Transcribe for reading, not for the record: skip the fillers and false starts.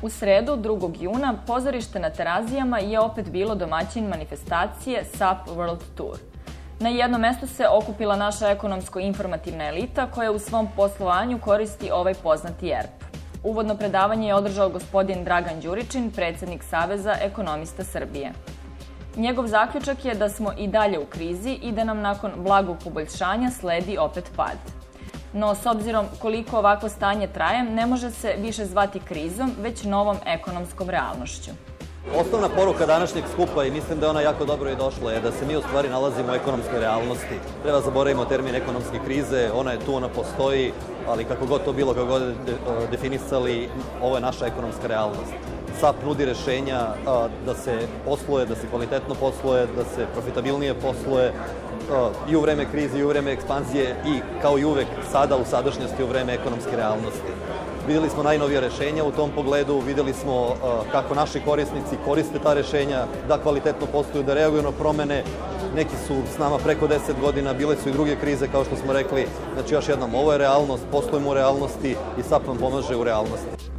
U sredu, 2. juna, pozorište na Terazijama je opet bilo domaćin manifestacije SAP World Tour. Na jednom mestu se okupila naša ekonomsko-informativna elita koja u svom poslovanju koristi ovaj poznati erb. Uvodno predavanje je održao gospodin Dragan Đuričin, predsednik Saveza ekonomista Srbije. Njegov zaključak je da smo i dalje u krizi i da nam nakon blagog poboljšanja sledi opet pad. No, s obzirom koliko ovakvo stanje traje, ne može se više zvati krizom, već novom ekonomskom realnošću. Osnovna poruka današnjeg skupa, i mislim da je ona jako dobro i došla, je da se mi u stvari nalazimo u ekonomskoj realnosti. Treba zaboravimo termin ekonomske krize, ona je tu, ona postoji, ali kako god to bilo, kako god definisali, ovo je naša ekonomska realnost. SAP nudi rešenja da se posluje, da se kvalitetno posluje, da se profitabilnije posluje i u vreme krize i u vreme ekspanzije i kao i uvek sada u sadašnjosti u vreme ekonomske realnosti. Videli smo najnovije rešenja u tom pogledu, videli smo kako naši korisnici koriste ta rešenja, da kvalitetno posluju, da reaguju na promene. Neki su s nama preko 10 godina, bile su i druge krize, kao što smo rekli. Znači, još jednom, ovo je realnost, poslujemo u realnosti i SAP vam pomaže u realnosti.